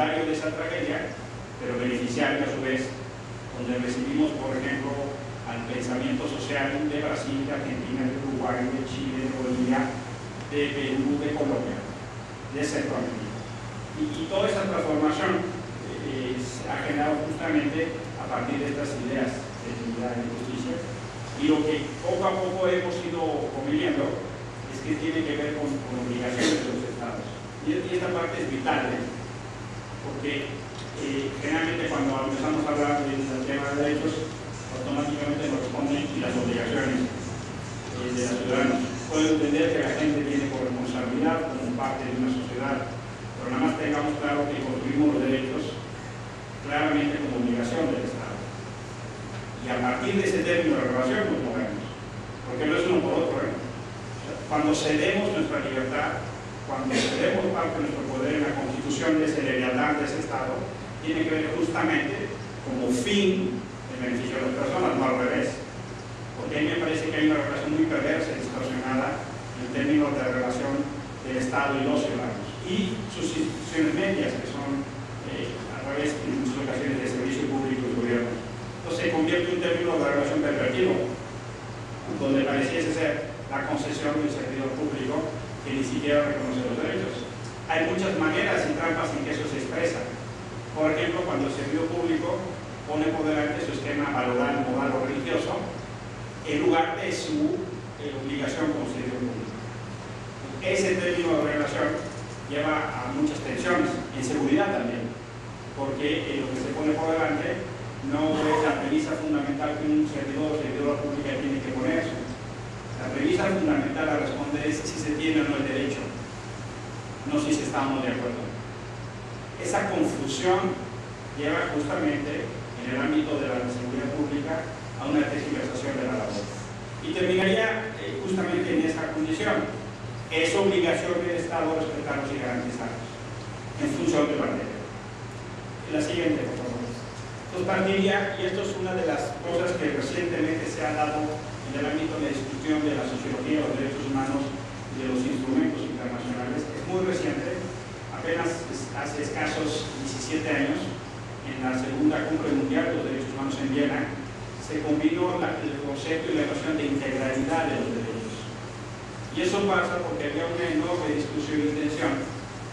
solidario de esa tragedia, pero beneficiario a su vez, donde recibimos, por ejemplo, al pensamiento social de Brasil, de Argentina, de Uruguay, de Chile, de Bolivia, de Perú, de Colombia, de Centroamérica. Y toda esa transformación se ha generado justamente a partir de estas ideas de dignidad y justicia. Y lo que poco a poco hemos ido conviviendo es que tiene que ver con obligaciones de los Estados. Y esta parte es vital, porque generalmente cuando empezamos a hablar del tema de derechos, automáticamente nos responden las obligaciones de los ciudadanos. Puedo entender que la gente tiene corresponsabilidad como parte de una sociedad, pero nada más tengamos claro que construimos los derechos claramente como obligación del Estado. Y a partir de ese término de relación nos movemos, porque no es uno por otro. Cuando cedemos nuestra libertad, cuando cedemos parte de nuestro poder en la constitución de ese lealtad de ese Estado, tiene que ver justamente como fin el beneficio de las personas, no al revés. Porque a mí me parece que hay una relación muy perversa y distorsionada en términos de relación del Estado y los ciudadanos. Y sus instituciones medias, que son al revés en muchas ocasiones de servicio público y gobierno. Entonces se convierte en un término de relación pervertido, donde pareciese ser la concesión del servidor público que ni siquiera reconoce los derechos. Hay muchas maneras y trampas en que eso se expresa. Por ejemplo, cuando el servidor público pone por delante su esquema moral o religioso en lugar de su obligación como servidor público. Ese término de relación lleva a muchas tensiones, en seguridad también, porque lo que se pone por delante no es la premisa fundamental que un servidor o servidora pública tiene que ponerse. La premisa fundamental a responder es si se tiene o no el derecho, no si estamos de acuerdo. Esa confusión lleva justamente en el ámbito de la seguridad pública a una tergiversación de la labor. Y terminaría justamente en esta condición. Es obligación del Estado respetarlos y garantizarlos en función de la ley. La siguiente, por favor. Entonces partiría, y esto es una de las cosas que recientemente se ha dado en el ámbito de la discusión de la sociología de los derechos humanos y de los instrumentos internacionales, es muy reciente, apenas hace escasos 17 años, en la segunda cumbre mundial de los derechos humanos en Viena, se combinó el concepto y la noción de integralidad de los derechos. Y eso pasa porque había una enorme discusión y tensión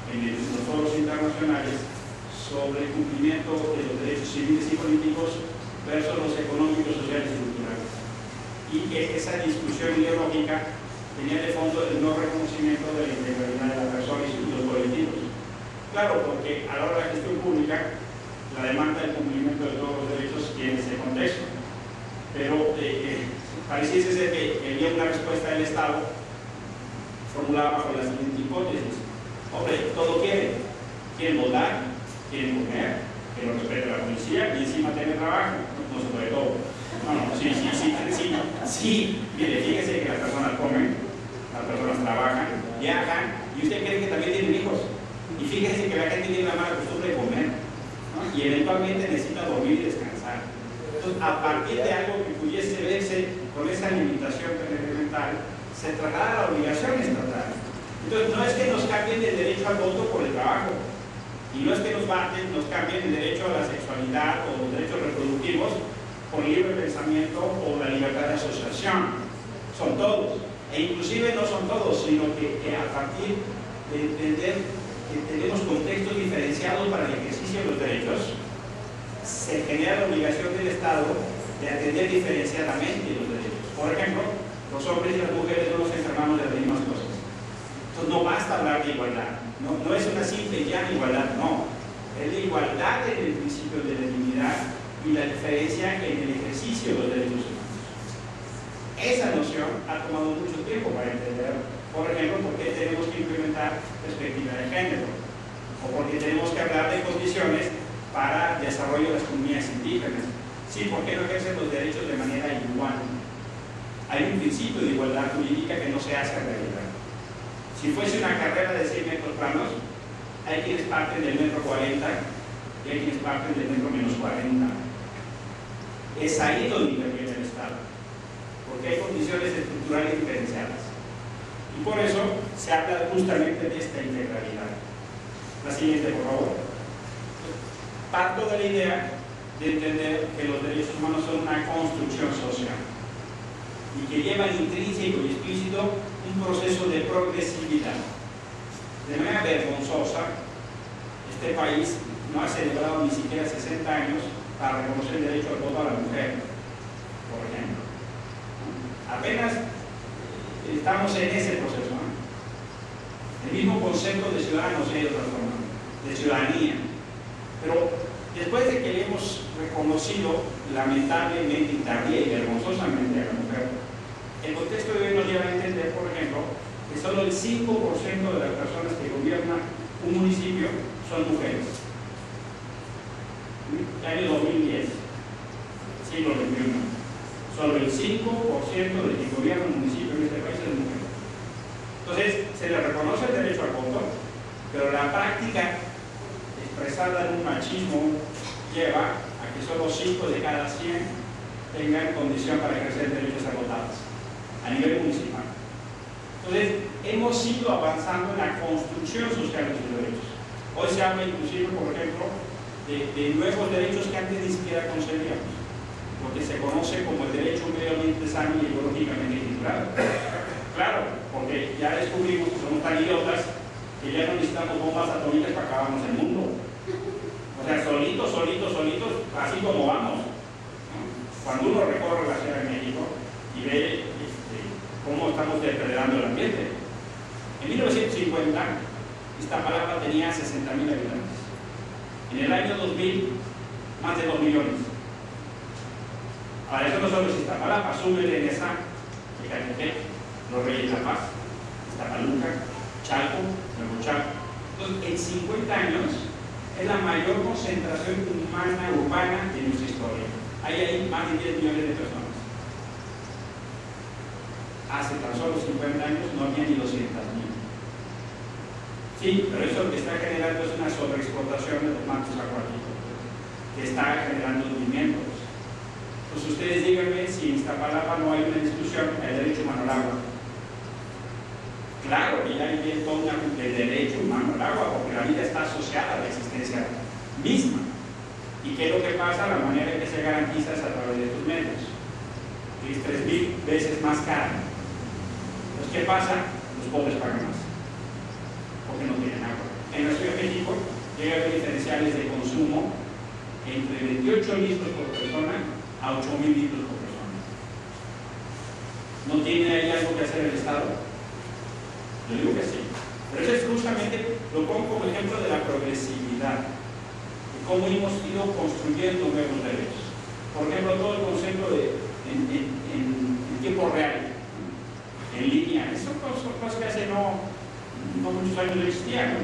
en los foros internacionales sobre el cumplimiento de los derechos civiles y políticos versus los económicos, sociales y culturales. Y esa discusión ideológica tenía de fondo el no reconocimiento de la integralidad de la persona y los colectivos. Claro, porque a la hora de la gestión pública, la demanda del cumplimiento de todos los derechos tiene ese contexto. Pero pareciese ser que había una respuesta del Estado formulada bajo la siguiente hipótesis. Hombre, todo quieren. Quieren votar, quieren comer, que lo respete la policía y encima tener trabajo. No se puede todo. No, sí. Mire, fíjese que las personas comen, las personas trabajan, viajan, y usted cree que también tienen hijos. Y fíjese que la gente tiene la mala costumbre de comer, ¿no? Y eventualmente necesita dormir y descansar. Entonces, a partir de algo que pudiese verse con esa limitación elemental, se traslada la obligación estatal. Entonces, no es que nos cambien el derecho al voto por el trabajo, y no es que nos cambien el derecho a la sexualidad o los derechos reproductivos por libre pensamiento o la libertad de asociación. Son todos. E inclusive no son todos, sino que a partir de entender que tenemos contextos diferenciados para el ejercicio de los derechos, se genera la obligación del Estado de atender diferenciadamente los derechos. Por ejemplo, los hombres y las mujeres no nos enfermamos de las mismas cosas. Entonces no basta hablar de igualdad, no es una simple ya igualdad, no. Es la igualdad en el principio de la dignidad y la diferencia en el ejercicio de los derechos humanos. Esa noción ha tomado mucho tiempo para entender, por ejemplo, por qué tenemos que implementar perspectiva de género, o porque tenemos que hablar de condiciones para el desarrollo de las comunidades indígenas. Sí, ¿por qué no ejercen los derechos de manera igual? Hay un principio de igualdad jurídica que no se hace realidad. Si fuese una carrera de 100 metros planos, hay quienes parten del metro 40 y hay quienes parten del metro menos 40. Es ahí donde interviene el Estado, porque hay condiciones estructurales diferenciadas. Y por eso se habla justamente de esta integralidad. La siguiente, por favor. parto de la idea de entender que los derechos humanos son una construcción social y que llevan intrínseco y explícito un proceso de progresividad. De manera vergonzosa, este país no ha celebrado ni siquiera 60 años para reconocer el derecho al voto a la mujer, por ejemplo. Apenas estamos en ese proceso, ¿no? El mismo concepto de ciudadano se ha ido transformando, de ciudadanía. Pero después de que le hemos reconocido lamentablemente y tardía y vergonzosamente a la mujer, el contexto de hoy nos lleva a entender, por ejemplo, que solo el 5% de las personas que gobiernan un municipio son mujeres. Año 2010, siglo XXI. Solo el 5% de quien gobierna un municipio en este país es mujer. Entonces, se le reconoce el derecho al voto, pero la práctica expresada en un machismo lleva a que solo 5 de cada 100 tengan condición para ejercer derechos a votar a nivel municipal. Entonces, hemos ido avanzando en la construcción social de sus derechos. Hoy se habla inclusive, por ejemplo, de nuevos derechos que antes ni siquiera concebíamos, lo que se conoce como el derecho medio ambiente sano y ecológicamente equilibrado. Claro, porque ya descubrimos que somos tan idiotas que ya no necesitamos bombas atómicas para acabarnos el mundo. O sea, solitos, así como vamos, ¿no? Cuando uno recorre la Ciudad de México y ve cómo estamos depredando el ambiente. En 1950, Iztapalapa tenía 60,000 habitantes. En el año 2000, más de 2 millones. Ahora, eso no solo es Iztapalapa, súbele en esa, Ecatepec, Los Reyes de la Paz, Iztapaluca, Chalco, Nuevo Chalco. Entonces, en 50 años, es la mayor concentración humana urbana de nuestra historia. Hay más de 10 millones de personas. Hace tan solo 50 años no había ni 200,000. Sí, pero eso lo que está generando es una sobreexplotación de los mantos acuáticos, que está generando hundimientos. Pues ustedes díganme si en Iztapalapa no hay una discusión del derecho humano al agua. Claro que ya hay todo el derecho humano al agua, porque la vida está asociada a la existencia misma. ¿Y qué es lo que pasa? La manera en que se garantiza es a través de estos medios, que es 3,000 veces más cara. Entonces, ¿qué pasa? Los pobres pagan más, porque no tienen agua. En la Ciudad de México llega a haber diferenciales de consumo entre 28 litros por persona a 8,000 litros por persona. ¿No tiene ahí algo que hacer el Estado? Yo digo que sí. Pero eso es justamente, lo pongo como ejemplo de la progresividad, de cómo hemos ido construyendo nuevos derechos. Por ejemplo, todo el concepto de en tiempo real, en línea, eso son cosas que hace no muchos años no existían, ¿no?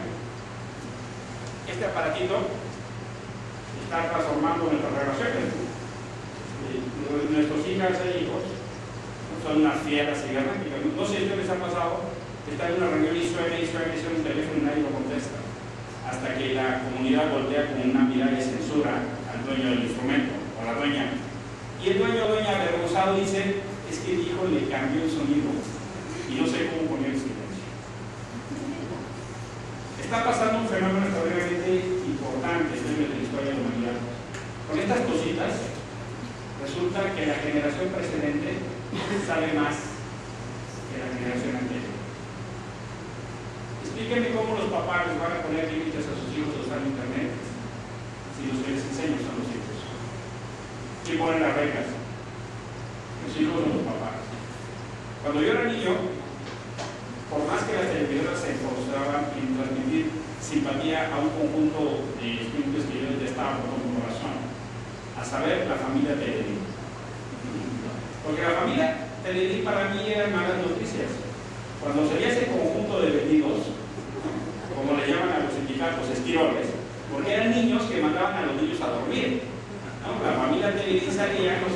Este aparatito está transformando nuestras relaciones. Nuestros hijas e hijos son unas fieras cibernéticas. No sé si les ha pasado que está en una reunión y suena un teléfono y nadie lo contesta, hasta que la comunidad voltea con una mirada de censura al dueño del instrumento o a la dueña, y el dueño o dueña avergonzado dice: es que el hijo le cambió el sonido y no sé cómo poner el silencio. Está pasando un fenómeno extraordinariamente importante en medio de la historia de la humanidad. Con estas cositas resulta que la generación precedente sabe más que la generación anterior. Explíquenme cómo los papás les van a poner límites a sus hijos de usar internet si los que les enseñan son los hijos. ¿Quién pone las reglas? Los hijos o los papás. Cuando yo era niño, por más que las televisoras se esforzaban en transmitir simpatía a un conjunto de espíritus que yo detestaba por mi corazón, a saber, la familia Teledín. Porque la familia Teledín para mí eran malas noticias. Cuando salía ese conjunto de vendidos, como le llaman a los sindicatos, estiroles, porque eran niños que mandaban a los niños a dormir, ¿no? La familia Teledín salía, los